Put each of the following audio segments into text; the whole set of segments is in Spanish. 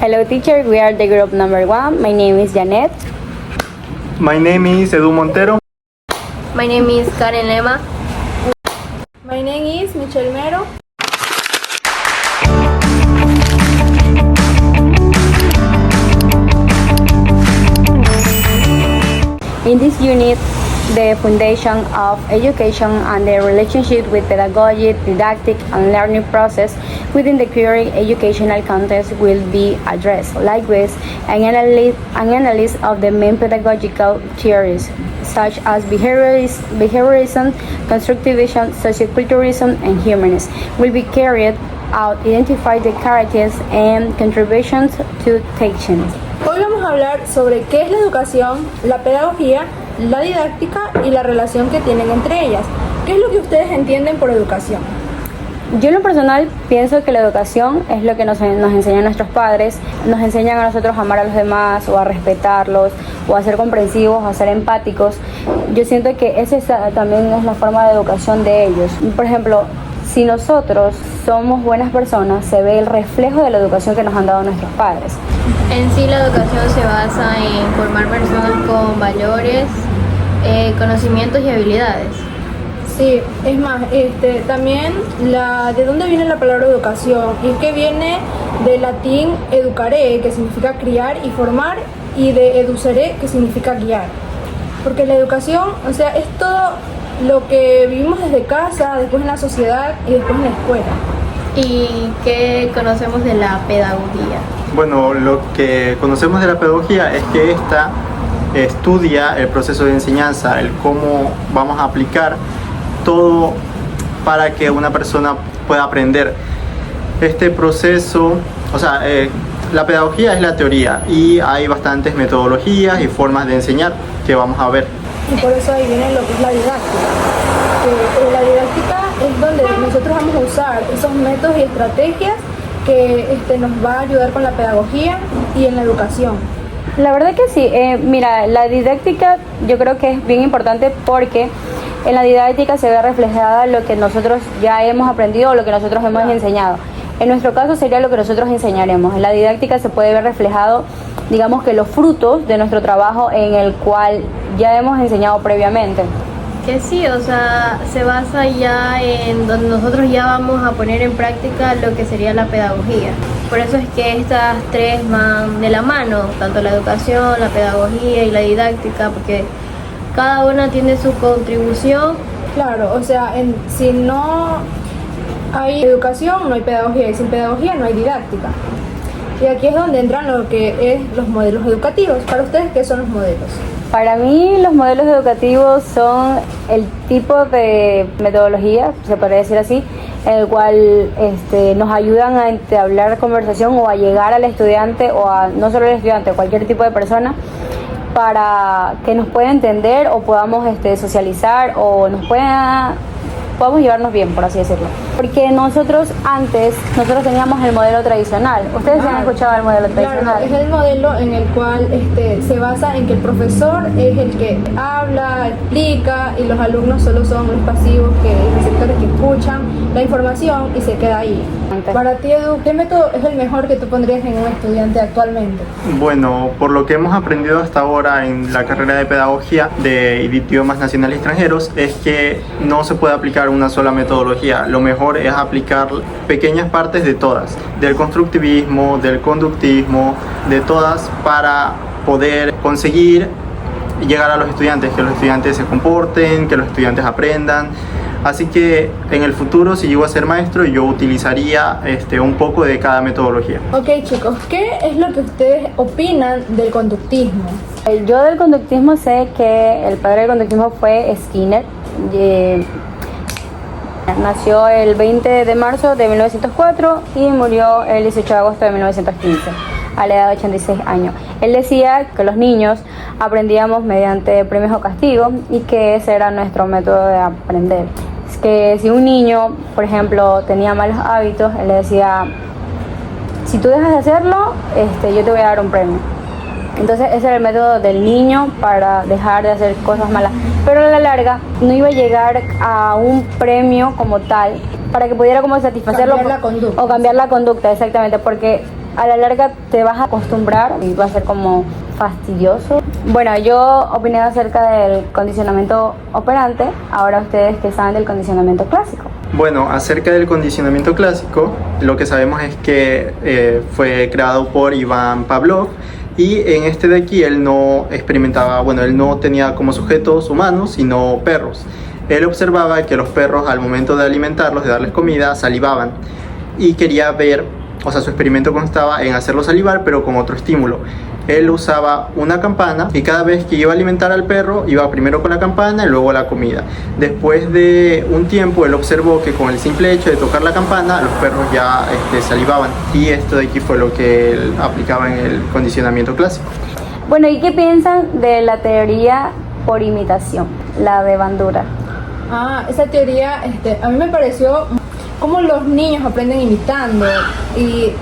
Hello teacher, we are the group number 1. My name is Janet. My name is Edu Montero. My name is Karen Lema. My name is Michelle Mero. In this unit, the foundation of education and the relationship with pedagogy, didactic, and learning process within the current educational context will be addressed. Likewise, an analysis of the main pedagogical theories, such as behaviorism, constructivism, socioculturalism, and humanism, will be carried out, identify the characters and contributions to teaching. Hoy vamos a hablar sobre qué es la educación, la pedagogía, la didáctica y la relación que tienen entre ellas. ¿Qué es lo que ustedes entienden por educación? Yo en lo personal pienso que la educación es lo que nos enseñan nuestros padres, nos enseñan a nosotros a amar a los demás o a respetarlos o a ser comprensivos, a ser empáticos. Yo siento que esa también es la forma de educación de ellos. Por ejemplo, si nosotros somos buenas personas, se ve el reflejo de la educación que nos han dado nuestros padres. En sí, la educación se basa en formar personas con valores, conocimientos y habilidades. Sí, es más, también ¿de dónde viene la palabra educación? Y es que viene del latín educare, que significa criar y formar, y de educere, que significa guiar. Porque la educación, o sea, es todo lo que vivimos desde casa, después en la sociedad y después en la escuela. ¿Y qué conocemos de la pedagogía? Bueno, lo que conocemos de la pedagogía es que esta estudia el proceso de enseñanza, el cómo vamos a aplicar todo para que una persona pueda aprender. Este proceso, la pedagogía es la teoría y hay bastantes metodologías y formas de enseñar que vamos a ver. Y por eso ahí viene lo que es la didáctica. La didáctica es donde nosotros vamos a usar esos métodos y estrategias que nos va a ayudar con la pedagogía y en la educación. La verdad que sí, mira, la didáctica yo creo que es bien importante porque en la didáctica se ve reflejada lo que nosotros ya hemos aprendido o lo que nosotros hemos enseñado. En nuestro caso sería lo que nosotros enseñaremos. En la didáctica se puede ver reflejado, digamos que los frutos de nuestro trabajo en el cual ya hemos enseñado previamente. Que sí, se basa ya en donde nosotros ya vamos a poner en práctica lo que sería la pedagogía. Por eso es que estas tres van de la mano, tanto la educación, la pedagogía y la didáctica, porque cada una tiene su contribución. Claro, si no hay educación, no hay pedagogía, y sin pedagogía no hay didáctica. Y aquí es donde entran lo que es los modelos educativos. Para ustedes, ¿qué son los modelos? Para mí los modelos educativos son el tipo de metodología, se podría decir así, en el cual nos ayudan a entablar conversación o a llegar al estudiante o a no solo al estudiante, cualquier tipo de persona, para que nos pueda entender o podamos socializar o podamos llevarnos bien, por así decirlo. Porque nosotros teníamos el modelo tradicional. ¿Ustedes han escuchado el modelo tradicional? Claro, es el modelo en el cual se basa en que el profesor es el que habla, explica y los alumnos solo son los pasivos, los sectores que escuchan la información y se queda ahí. Para ti, Edu, ¿qué método es el mejor que tú pondrías en un estudiante actualmente? Bueno, por lo que hemos aprendido hasta ahora en la carrera de pedagogía de idiomas nacionales y extranjeros es que no se puede aplicar una sola metodología. Lo mejor es aplicar pequeñas partes de todas, del constructivismo, del conductismo, de todas, para poder conseguir llegar a los estudiantes, que los estudiantes se comporten, que los estudiantes aprendan. Así que en el futuro, si llego a ser maestro, yo utilizaría un poco de cada metodología. Ok, chicos, ¿qué es lo que ustedes opinan del conductismo? Yo del conductismo sé que el padre del conductismo fue Skinner. Nació el 20 de marzo de 1904 y murió el 18 de agosto de 1915, a la edad de 86 años. Él decía que los niños aprendíamos mediante premios o castigos y que ese era nuestro método de aprender. Es que si un niño, por ejemplo, tenía malos hábitos, él le decía, si tú dejas de hacerlo, yo te voy a dar un premio. Entonces ese era el método del niño para dejar de hacer cosas malas. Pero a la larga no iba a llegar a un premio como tal para que pudiera como satisfacerlo cambiar la conducta. o cambiar la conducta, exactamente, porque a la larga te vas a acostumbrar y va a ser como fastidioso. Bueno, yo opiné acerca del condicionamiento operante, ahora ustedes que saben del condicionamiento clásico. Bueno, acerca del condicionamiento clásico, lo que sabemos es que fue creado por Iván Pavlov, y en este de aquí él no experimentaba, bueno, él no tenía como sujetos humanos, sino perros. Él observaba que los perros al momento de alimentarlos, de darles comida, salivaban, y quería ver, o sea, su experimento constaba en hacerlo salivar pero con otro estímulo. Él usaba una campana y cada vez que iba a alimentar al perro iba primero con la campana y luego la comida. Después de un tiempo él observó que con el simple hecho de tocar la campana los perros ya salivaban, y esto de aquí fue lo que él aplicaba en el condicionamiento clásico. Bueno, ¿y qué piensan de la teoría por imitación, la de Bandura? Esa teoría a mí me pareció como los niños aprenden imitando, y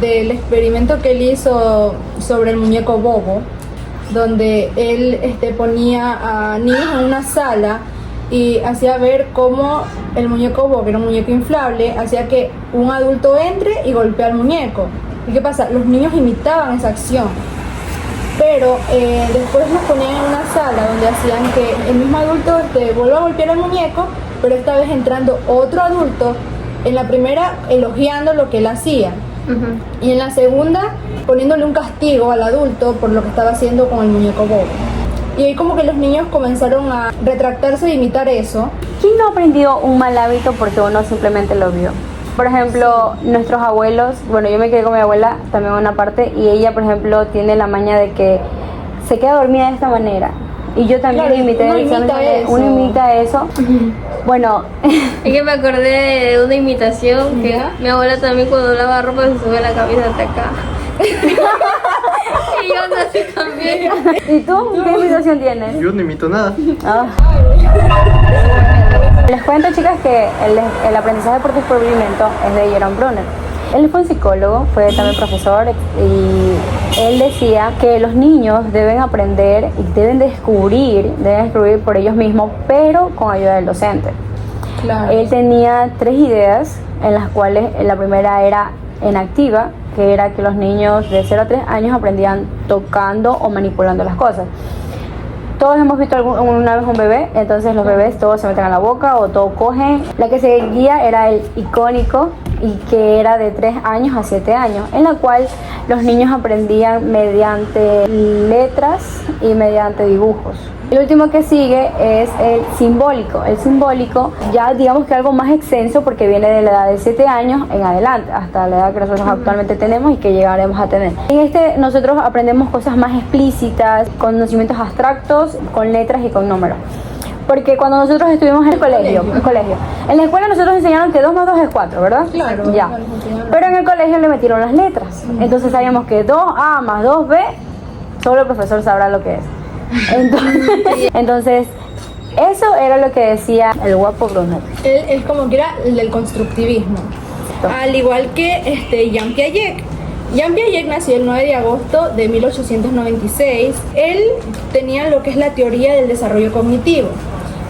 del experimento que él hizo sobre el muñeco Bobo, donde él ponía a niños en una sala y hacía ver cómo el muñeco Bobo, que era un muñeco inflable, hacía que un adulto entre y golpea al muñeco. ¿Y qué pasa? Los niños imitaban esa acción, pero después los ponían en una sala donde hacían que el mismo adulto vuelva a golpear al muñeco, pero esta vez entrando otro adulto, en la primera elogiando lo que él hacía, y en la segunda poniéndole un castigo al adulto por lo que estaba haciendo con el muñeco Bobo. Y ahí como que los niños comenzaron a retractarse de imitar eso. ¿Quién no aprendió un mal hábito porque uno simplemente lo vio? Por ejemplo, nuestros abuelos, bueno, yo me quedé con mi abuela también en una parte, y ella, por ejemplo, tiene la maña de que se queda dormida de esta manera. Y yo también Claro, imité uno imita eso. Bueno, Es que me acordé de una imitación que ¿Ya? mi abuela también cuando lava ropa se sube la camisa hasta acá. Y yo ando así también. ¿y tú qué imitación tienes? Yo no imito nada. Ah. Les cuento, chicas, que el aprendizaje por descubrimiento es de Jerome Bruner. Él fue un psicólogo, fue también profesor, y él decía que los niños deben aprender y deben descubrir por ellos mismos, pero con ayuda del docente. Claro. Él tenía 3 ideas, en las cuales la primera era enactiva, que era que los niños de 0 a 3 años aprendían tocando o manipulando las cosas. Todos hemos visto una vez un bebé, entonces los bebés todos se meten a la boca o todos cogen. La que seguía era el icónico, y que era de 3 años a 7 años, en la cual los niños aprendían mediante letras y mediante dibujos. El último que sigue es el simbólico. El simbólico ya digamos que algo más extenso, porque viene de la edad de 7 años en adelante, hasta la edad que nosotros actualmente tenemos y que llegaremos a tener. En nosotros aprendemos cosas más explícitas, conocimientos abstractos, con letras y con números. Porque cuando nosotros estuvimos en el colegio, en la escuela nosotros enseñaron que 2 más 2 es 4, ¿verdad? Claro, Ya. claro, enseñaron. Pero en el colegio le metieron las letras. Entonces sabíamos que 2A más 2B, solo el profesor sabrá lo que es. Entonces eso era lo que decía el guapo Bruner. Él como que era el del constructivismo. Al igual que Jean Piaget. Jean Piaget nació el 9 de agosto de 1896. Él tenía lo que es la teoría del desarrollo cognitivo,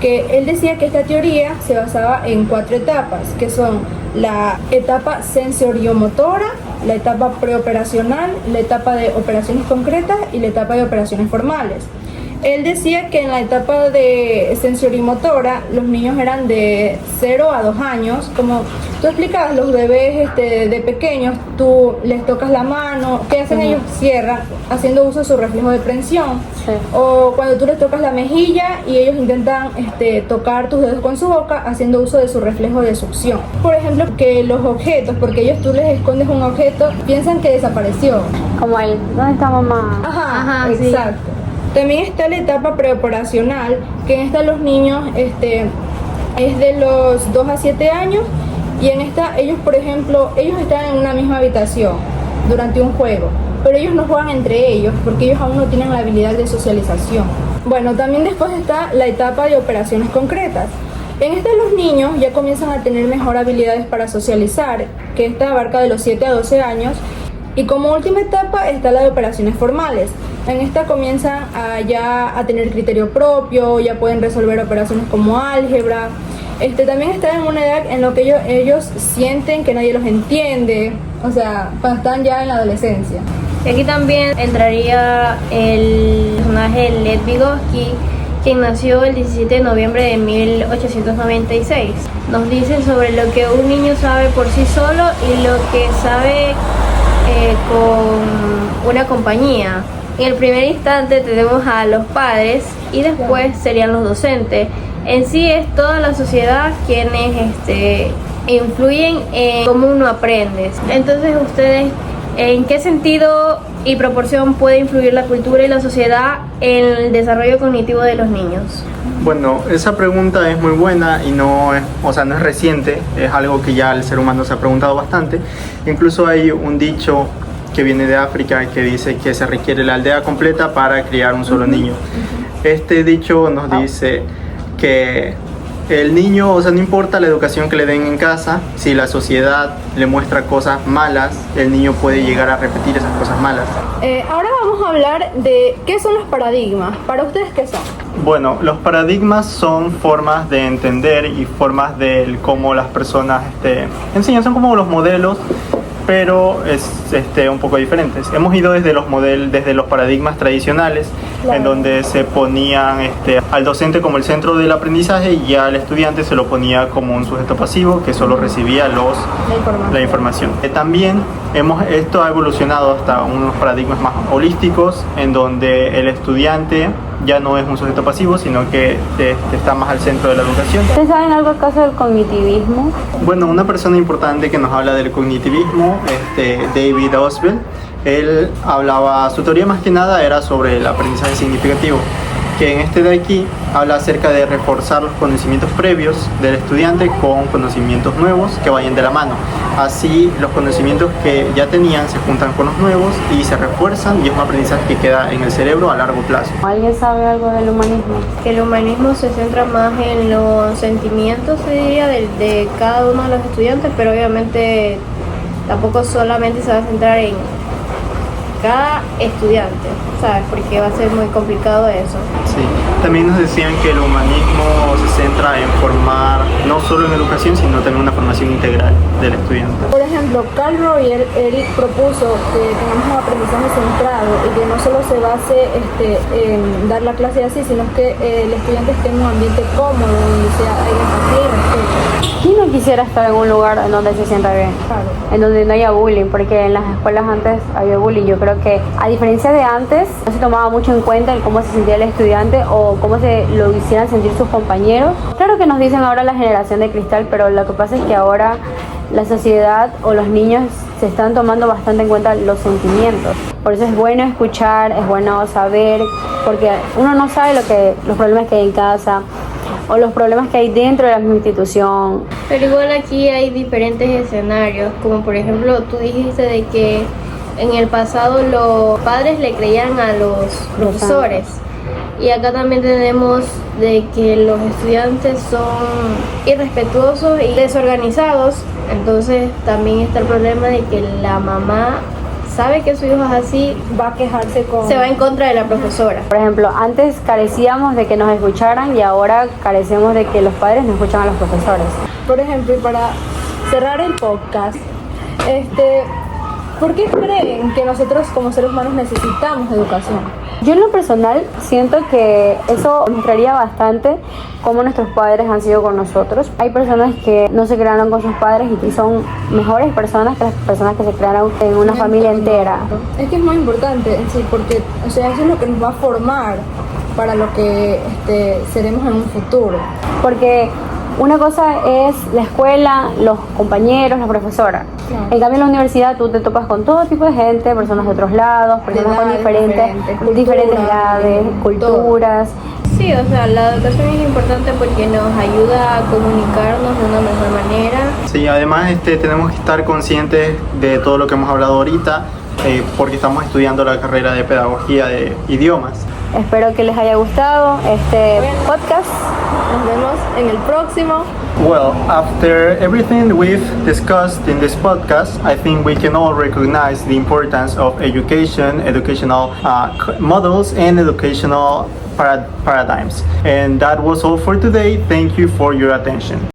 que él decía que esta teoría se basaba en 4 etapas, que son la etapa sensoriomotora, la etapa preoperacional, la etapa de operaciones concretas y la etapa de operaciones formales. Él decía que en la etapa de sensorimotora los niños eran de 0 a 2 años. Como tú explicabas, los bebés de pequeños, tú les tocas la mano, ¿qué hacen ellos? Cierran, haciendo uso de su reflejo de prensión. Sí. O cuando tú les tocas la mejilla y ellos intentan tocar tus dedos con su boca, haciendo uso de su reflejo de succión. Por ejemplo, que los objetos, porque ellos tú les escondes un objeto, piensan que desapareció. Como el, ¿dónde está mamá? Ajá, sí. Exacto. También está la etapa preoperacional, que en esta los niños es de los 2 a 7 años, y en esta ellos, por ejemplo, ellos están en una misma habitación durante un juego, pero ellos no juegan entre ellos porque ellos aún no tienen la habilidad de socialización. Bueno, también después está la etapa de operaciones concretas. En esta los niños ya comienzan a tener mejor habilidades para socializar, que esta abarca de los 7 a 12 años, y como última etapa está la de operaciones formales. En esta comienzan ya a tener criterio propio, ya pueden resolver operaciones como álgebra. También están en una edad en la que ellos sienten que nadie los entiende, o sea, cuando están ya en la adolescencia. Y aquí también entraría el personaje Lev Vygotsky, quien nació el 17 de noviembre de 1896. Nos dice sobre lo que un niño sabe por sí solo y lo que sabe con una compañía. En el primer instante tenemos a los padres y después serían los docentes. En sí es toda la sociedad quienes influyen en cómo uno aprende. Entonces, ustedes, ¿en qué sentido y proporción puede influir la cultura y la sociedad en el desarrollo cognitivo de los niños? Bueno, esa pregunta es muy buena y no es reciente, es algo que ya el ser humano se ha preguntado bastante. Incluso hay un dicho que viene de África que dice que se requiere la aldea completa para criar un solo niño. Este dicho nos dice que el niño, no importa la educación que le den en casa, si la sociedad le muestra cosas malas, el niño puede llegar a repetir esas cosas malas. Ahora vamos a hablar de qué son los paradigmas. ¿Para ustedes qué son? Bueno, los paradigmas son formas de entender y formas de cómo las personas enseñan, son como los modelos, pero es un poco diferentes. Hemos ido desde los paradigmas tradicionales, claro, en donde se ponían al docente como el centro del aprendizaje y al estudiante se lo ponía como un sujeto pasivo que solo recibía la información. También esto ha evolucionado hasta unos paradigmas más holísticos, en donde el estudiante ya no es un sujeto pasivo, sino que está más al centro de la educación. ¿Ustedes saben algo acaso del cognitivismo? Bueno, una persona importante que nos habla del cognitivismo, David Ausubel, él hablaba, su teoría más que nada era sobre el aprendizaje significativo, que en de aquí habla acerca de reforzar los conocimientos previos del estudiante con conocimientos nuevos que vayan de la mano. Así los conocimientos que ya tenían se juntan con los nuevos y se refuerzan, y es un aprendizaje que queda en el cerebro a largo plazo. ¿Alguien sabe algo del humanismo? Que el humanismo se centra más en los sentimientos, se diría, de cada uno de los estudiantes, pero obviamente tampoco solamente se va a centrar en cada estudiante, ¿sabes? Porque va a ser muy complicado eso. Sí, también nos decían que el humanismo se centra en formar no solo en educación, sino también una formación integral del estudiante. Por ejemplo, Carl Royer, él propuso que tengamos un aprendizaje centrado y que no solo se base en dar la clase así, sino que el estudiante esté en un ambiente cómodo, donde haya empatía y respeto. ¿Quién no quisiera estar en un lugar en donde se sienta bien? Claro. En donde no haya bullying, porque en las escuelas antes había bullying. Yo creo que a diferencia de antes, no se tomaba mucho en cuenta el cómo se sentía el estudiante o cómo se lo hicieran sentir sus compañeros. Claro que nos dicen ahora la generación de cristal, pero lo que pasa es que ahora la sociedad o los niños se están tomando bastante en cuenta los sentimientos. Por eso es bueno escuchar, es bueno saber, porque uno no sabe los problemas que hay en casa o los problemas que hay dentro de la misma institución. Pero igual aquí hay diferentes escenarios, como por ejemplo tú dijiste de que en el pasado los padres le creían a los profesores, y acá también tenemos de que los estudiantes son irrespetuosos y desorganizados. Entonces también está el problema de que la mamá sabe que su hijo es así, va a quejarse se va en contra de la profesora. Por ejemplo, antes carecíamos de que nos escucharan y ahora carecemos de que los padres no escuchan a los profesores. Por ejemplo, y para cerrar el podcast, ¿por qué creen que nosotros como seres humanos necesitamos educación? Yo en lo personal siento que eso mostraría bastante cómo nuestros padres han sido con nosotros. Hay personas que no se crearon con sus padres y son mejores personas que las personas que se crearon en una familia entera. Es que es muy importante en sí, porque eso es lo que nos va a formar para lo que seremos en un futuro. Porque una cosa es la escuela, los compañeros, la profesora. Claro. En cambio en la universidad tú te topas con todo tipo de gente, personas de otros lados, personas con diferentes edades, culturas. Sí, o sea, la educación es importante porque nos ayuda a comunicarnos de una mejor manera. Sí, además tenemos que estar conscientes de todo lo que hemos hablado ahorita, porque estamos estudiando la carrera de pedagogía de idiomas. Espero que les haya gustado este podcast. Nos vemos en el próximo. Well, after everything we've discussed in this podcast, I think we can all recognize the importance of education, educational models, and educational paradigms. And that was all for today. Thank you for your attention.